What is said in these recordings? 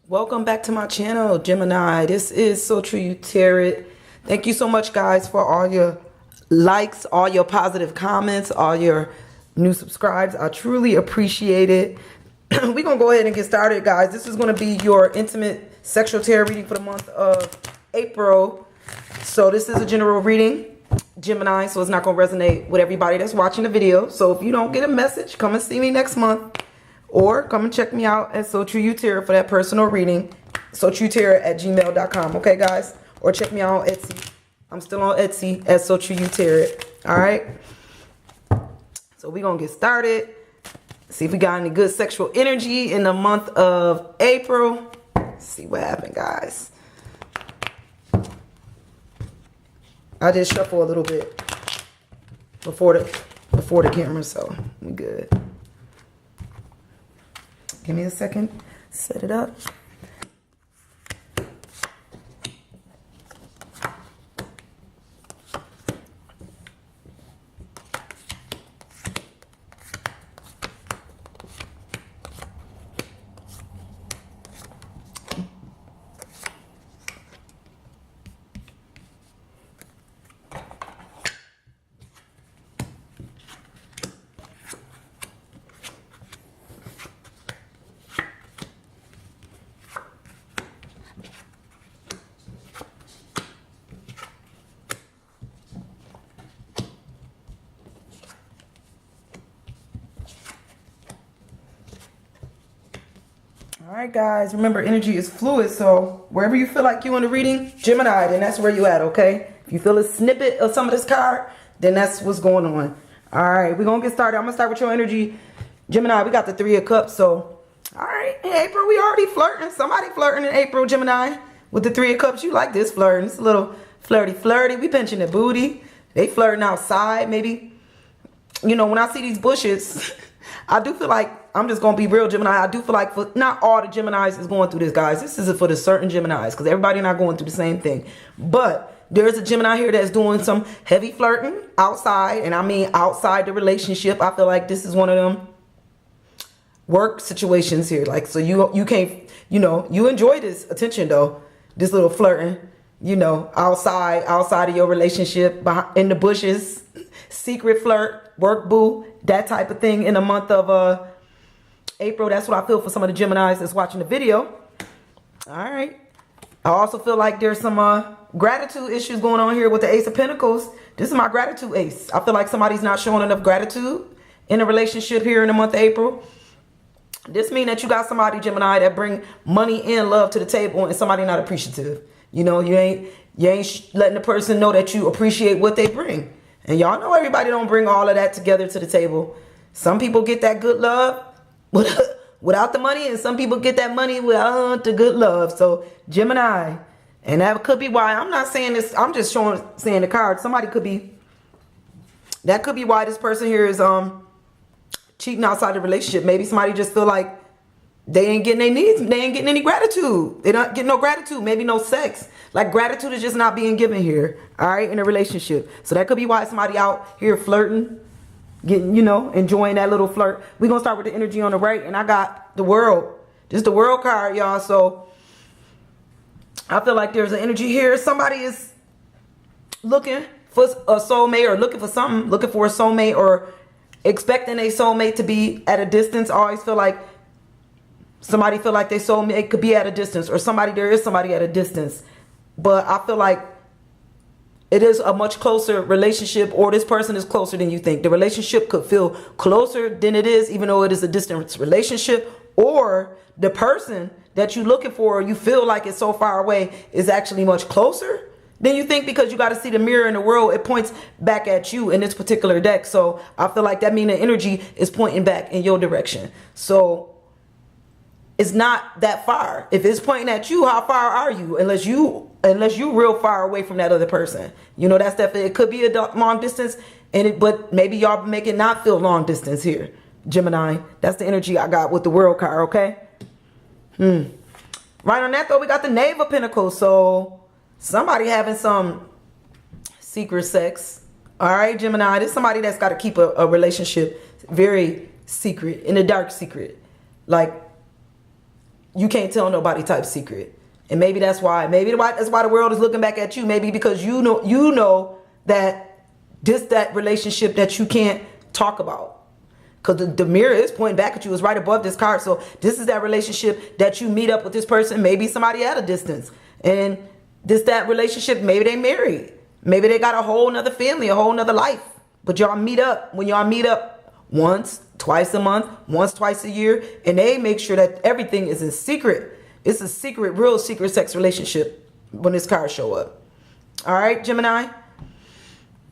Welcome back to my channel, Gemini. This is So True You Tarot. Thank you so much, guys, for all your likes, all your positive comments, all your new subscribes. I truly appreciate it. We're going to go ahead and get started, guys. This is going to be your intimate sexual tarot reading for the month of April. So this is a general reading, Gemini, so it's not going to resonate with everybody that's watching the video. So if you don't get a message, come and see me next month. Or come and check me out at So True You Tarot for that personal reading. SoTrueTarot@gmail.com. Okay, guys? Or check me out on Etsy. I'm still on Etsy at So True You Tarot. Alright? So we're going to get started. See if we got any good sexual energy in the month of April. Let's see what happened, guys. I just shuffle a little bit before the camera, so we good. Give me a second. Set it up. Alright, guys, remember energy is fluid, so wherever you feel like you in the reading, Gemini, then that's where you at, okay? If you feel a snippet of some of this card, then that's what's going on. Alright, we're going to get started. I'm going to start with your energy. Gemini, we got the 3 of Cups, so alright, in April, we already flirting. Somebody flirting in April, Gemini, with the 3 of Cups. You like this flirting. It's a little flirty. We pinching the booty. They flirting outside, maybe. You know, when I see these bushes, I do feel like, I'm just going to be real, Gemini. I do feel like not all the Geminis is going through this, guys. This is for the certain Geminis because everybody not going through the same thing. But there's a Gemini here that's doing some heavy flirting outside. And I mean outside the relationship. I feel like this is one of them work situations here. Like, so you can't, you know, you enjoy this attention, though. This little flirting, you know, outside of your relationship, in the bushes, secret flirt, work boo, that type of thing in the month of April. That's what I feel for some of the Geminis that's watching the video. All right. I also feel like there's some gratitude issues going on here with the Ace of Pentacles. This is my gratitude ace. I feel like somebody's not showing enough gratitude in a relationship here in the month of April. This means that you got somebody, Gemini, that bring money and love to the table and somebody not appreciative. You know, you ain't letting the person know that you appreciate what they bring. And y'all know everybody don't bring all of that together to the table. Some people get that good love without the money, and some people get that money without the good love. So Gemini, and that could be why I'm not saying this. I'm just saying the card. Somebody could be. That could be why this person here is cheating outside the relationship. Maybe somebody just feel like they ain't getting their needs. They ain't getting any gratitude. They not getting no gratitude. Maybe no sex. Like gratitude is just not being given here. All right, in a relationship. So that could be why somebody out here flirting. Getting, you know, enjoying that little flirt. We're going to start with the energy on the right. And I got the World. This is the World card, y'all. So I feel like there's an energy here. Somebody is looking for a soulmate or looking for something. Looking for a soulmate or expecting a soulmate to be at a distance. I always feel like somebody feel like their soulmate could be at a distance. Or there is somebody at a distance. But I feel like it is a much closer relationship, or this person is closer than you think. The relationship could feel closer than it is, even though it is a distant relationship. Or the person that you're looking for, you feel like it's so far away, is actually much closer than you think, because you got to see the mirror in the world. It points back at you in this particular deck. So I feel like that means the energy is pointing back in your direction. So it's not that far. If it's pointing at you, how far are you? Unless you real far away from that other person. You know, that's definitely, it could be a long distance, but maybe y'all make it not feel long distance here, Gemini. That's the energy I got with the World card, okay? Right on that, though, we got the Knave of Pentacles. So somebody having some secret sex. All right, Gemini. This is somebody that's got to keep a relationship very secret, in a dark secret. Like, you can't tell nobody type secret. And maybe that's why the world is looking back at you. Maybe because you know that that relationship that you can't talk about. Because the mirror is pointing back at you. It's right above this card. So this is that relationship that you meet up with this person. Maybe somebody at a distance. And that relationship, maybe they married. Maybe they got a whole nother family, a whole nother life. But y'all meet up. When y'all meet up once, twice a month, once, twice a year. And they make sure that everything is in secret. It's a secret, real secret sex relationship when this card show up. All right, Gemini.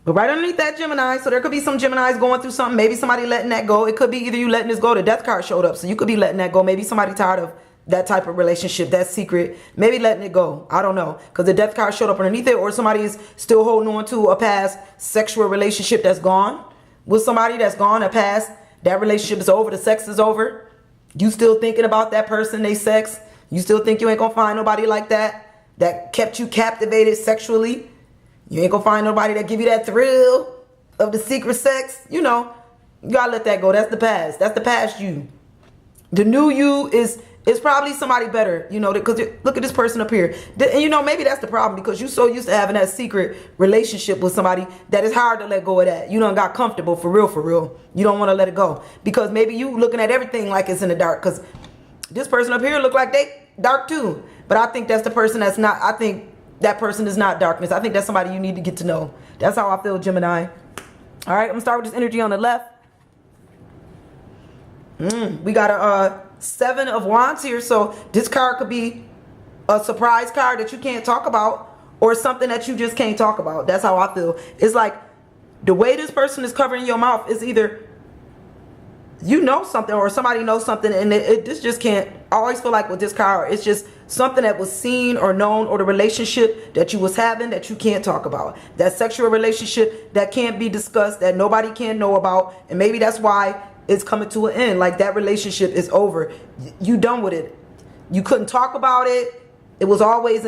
But right underneath that Gemini, so there could be some Geminis going through something. Maybe somebody letting that go. It could be either you letting this go. The death card showed up. So you could be letting that go. Maybe somebody tired of that type of relationship, that secret. Maybe letting it go. I don't know. Because the death card showed up underneath it. Or somebody is still holding on to a past sexual relationship that's gone. With somebody that's gone, a past. That relationship is over. The sex is over. You still thinking about that person, they sex. You still think you ain't going to find nobody like that. That kept you captivated sexually. You ain't gonna find nobody that give you that thrill of the secret sex. You know, you gotta let that go. That's the past. That's the past you. The new you is probably somebody better. You know, because look at this person up here. And you know, maybe that's the problem because you're so used to having that secret relationship with somebody that it's hard to let go of that. You done got comfortable for real, for real. You don't want to let it go because maybe you looking at everything like it's in the dark. Because this person up here look like they dark too. But I think that's the person that's not. I think that person is not darkness. I think that's somebody you need to get to know. That's how I feel, Gemini. All right, I'm gonna start with this energy on the left. We got a 7 of Wands here. So this card could be a surprise card that you can't talk about or something that you just can't talk about. That's how I feel. It's like the way this person is covering your mouth is either you know something or somebody knows something and this just can't. I always feel like with this card, it's just something that was seen or known or the relationship that you was having that you can't talk about. That sexual relationship that can't be discussed, that nobody can know about. And maybe that's why it's coming to an end. Like that relationship is over. You done with it. You couldn't talk about it. It was always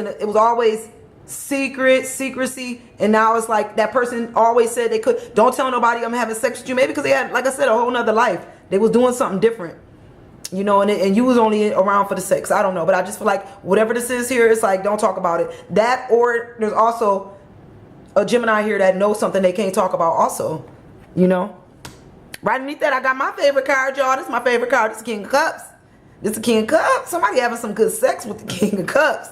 secrecy. And now it's like that person always said they could. Don't tell nobody I'm having sex with you. Maybe because they had, like I said, a whole nother life. They was doing something different. You know, and you was only around for the sex. I don't know. But I just feel like whatever this is here, it's like, don't talk about it. That, or there's also a Gemini here that knows something they can't talk about also. You know. Right underneath that, I got my favorite card, y'all. This is my favorite card. This is King of Cups. This is the King of Cups. Somebody having some good sex with the King of Cups.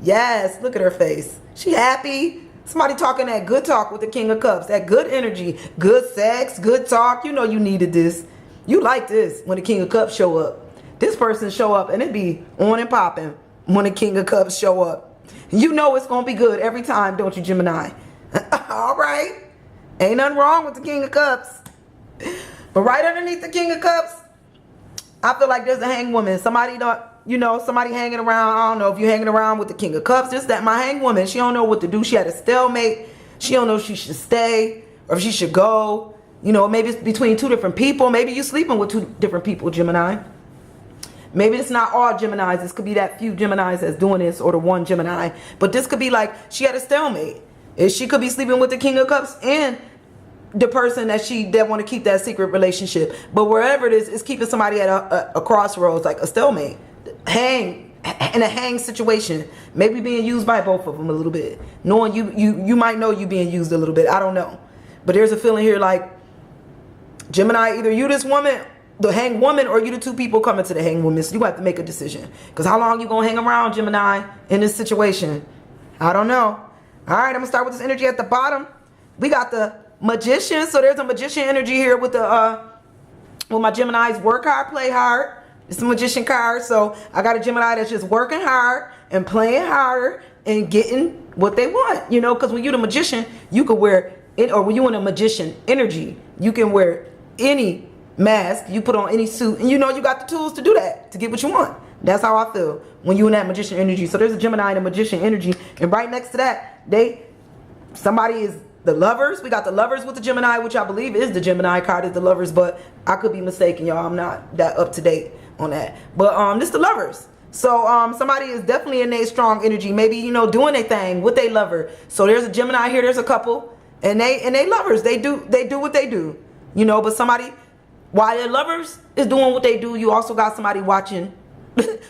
Yes, look at her face. She happy. Somebody talking that good talk with the King of Cups. That good energy. Good sex, good talk. You know you needed this. You like this when the King of Cups show up. This person show up and it be on and popping when the King of Cups show up. You know it's going to be good every time, don't you, Gemini? All right. Ain't nothing wrong with the King of Cups. But right underneath the King of Cups, I feel like there's a hanged woman. Somebody don't, you know, somebody hanging around. I don't know if you're hanging around with the King of Cups. Just that my hanged woman, she don't know what to do. She had a stalemate. She don't know if she should stay or if she should go. You know, maybe it's between two different people. Maybe you're sleeping with two different people, Gemini. Maybe it's not all Geminis. This could be that few Geminis that's doing this or the one Gemini. But this could be like she had a stalemate. She could be sleeping with the King of Cups and the person that want to keep that secret relationship. But wherever it is, it's keeping somebody at a crossroads, like a stalemate. In a hang situation. Maybe being used by both of them a little bit. Knowing you might know you being used a little bit. I don't know. But there's a feeling here like Gemini, either you this woman, the hanged woman, or you the two people coming to the hanged woman. So you have to make a decision. Because how long you going to hang around, Gemini, in this situation? I don't know. All right, I'm going to start with this energy at the bottom. We got the Magician. So there's a Magician energy here with the my Geminis. Work hard, play hard. It's a Magician card. So I got a Gemini that's just working hard and playing harder and getting what they want. You know, because when you're the Magician, you could wear it, or when you're in a Magician energy, you can wear any mask, you put on any suit, and you know you got the tools to do that, to get what you want. That's how I feel when you in that Magician energy. So there's a Gemini and a Magician energy, and right next to that, somebody is the Lovers. We got the Lovers with the Gemini, which I believe is the Gemini card, is the Lovers, but I could be mistaken, y'all. I'm not that up to date on that. But this the Lovers. So somebody is definitely in a strong energy, maybe, you know, doing their thing with their lover. So there's a Gemini here, there's a couple, and they lovers. They do what they do. You know, but somebody, while their lovers is doing what they do, you also got somebody watching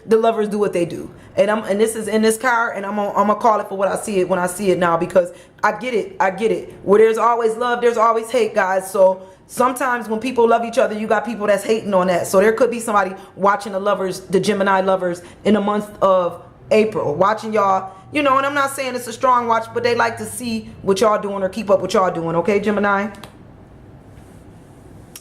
the lovers do what they do. And this is in this card, and I'm gonna call it for what I see it when I see it now, because I get it. Where there's always love, there's always hate, guys. So sometimes when people love each other, you got people that's hating on that. So there could be somebody watching the Gemini lovers in the month of April, watching y'all, you know, and I'm not saying it's a strong watch, but they like to see what y'all doing or keep up what y'all doing, okay, Gemini?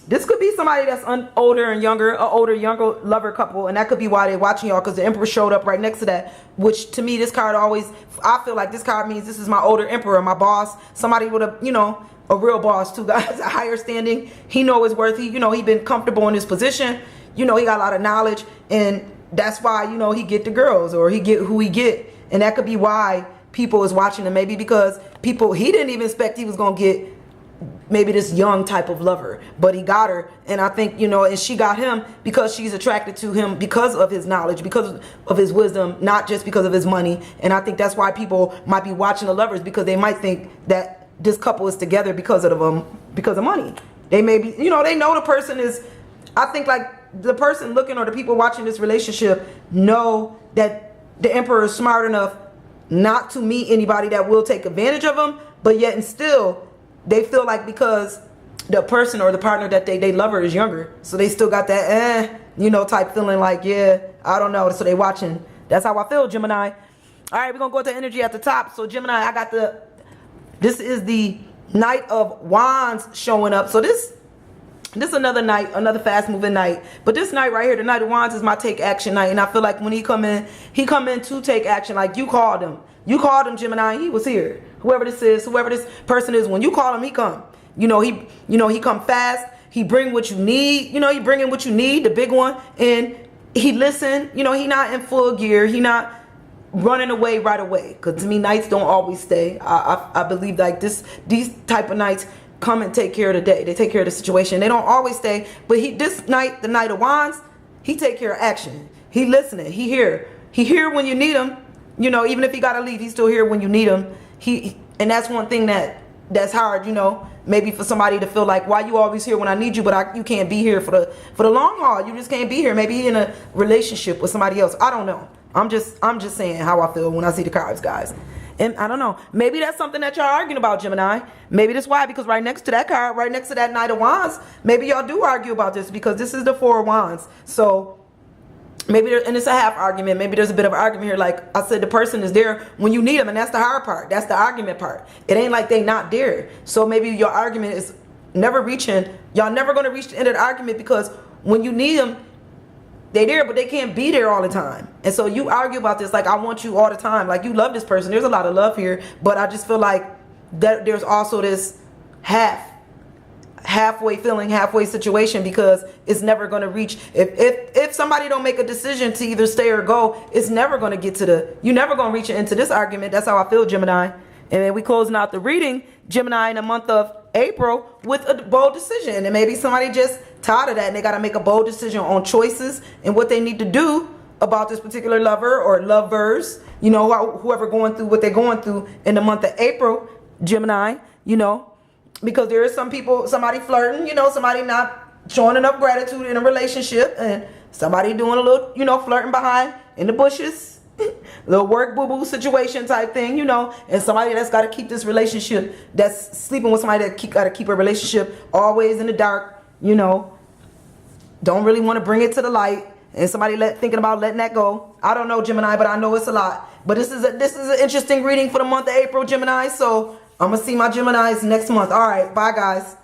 This could be somebody that's older and younger, an older, younger lover couple, and that could be why they're watching y'all, because the Emperor showed up right next to that, which to me, this card always, I feel like this card means this is my older Emperor, my boss, somebody with a, you know, a real boss too, guys, a higher standing. He know his worth. He, you know, he been comfortable in his position. You know, he got a lot of knowledge, and that's why, you know, he get the girls, or he get who he get, and that could be why people is watching him, maybe because people, he didn't even expect he was gonna get maybe this young type of lover, but he got her. And I think, you know, and she got him because she's attracted to him because of his knowledge, because of his wisdom, not just because of his money. And I think that's why people might be watching the lovers, because they might think that this couple is together because of money. They may be, you know, they know the person is, I think like the person looking, or the people watching this relationship know that the Emperor is smart enough not to meet anybody that will take advantage of them, but yet and still they feel like because the person or the partner that they lover is younger, so they still got that you know, type feeling, like, yeah, I don't know, so they watching. That's how I feel, Gemini. All right, we're gonna go to energy at the top. So Gemini, I got this is the Knight of Wands showing up. So this is another night, another fast moving night. But this night right here, the Knight of Wands, is my take action night. And I feel like when he come in to take action. Like you called him, Gemini. He was here. Whoever this is, whoever this person is, when you call him, he come. You know, he come fast. He bring what you need. You know, he bringing what you need, the big one. And he listen. You know, he not in full gear. He not running away right away. Because to me, nights don't always stay. I believe like these type of nights come and take care of the day. They take care of the situation. They don't always stay. But this night, the Knight of Wands, he take care of action. He listening. He here. He here when you need him. You know, even if he gotta leave, he's still here when you need him. And that's one thing that's hard, you know, maybe for somebody to feel like, why you always here when I need you, but you can't be here for the long haul. You just can't be here. Maybe he in a relationship with somebody else. I don't know. I'm just saying how I feel when I see the cards, guys. And I don't know. Maybe that's something that y'all arguing about, Gemini. Maybe that's why, because right next to that card, right next to that Knight of Wands, maybe y'all do argue about this, because this is the Four of Wands. So maybe and it's a half argument. Maybe there's a bit of an argument here. Like I said, the person is there when you need them, and that's the hard part. That's the argument part. It ain't like they not there. So maybe your argument is never reaching. Y'all never going to reach the end of the argument, because when you need them, they there, but they can't be there all the time. And so you argue about this like, I want you all the time. Like, you love this person. There's a lot of love here, but I just feel like that there's also this halfway feeling, halfway situation, because it's never going to reach. If somebody don't make a decision to either stay or go, it's never going to get to you're never going to reach into this argument. That's how I feel, Gemini. And then we closing out the reading, Gemini, in the month of April, with a bold decision. And maybe somebody just tired of that, and they got to make a bold decision on choices and what they need to do about this particular lover or lovers, you know, whoever going through what they're going through in the month of April, Gemini, you know, because there is somebody flirting, you know, somebody not showing enough gratitude in a relationship, and somebody doing a little, you know, flirting behind in the bushes, little work boo-boo situation type thing, you know, and somebody that's got to keep this relationship, that's sleeping with somebody that got to keep a relationship always in the dark, you know, don't really want to bring it to the light, and somebody thinking about letting that go. I don't know, Gemini, but I know it's a lot. But this is an interesting reading for the month of April, Gemini. So I'm gonna see my Geminis next month. All right, bye guys.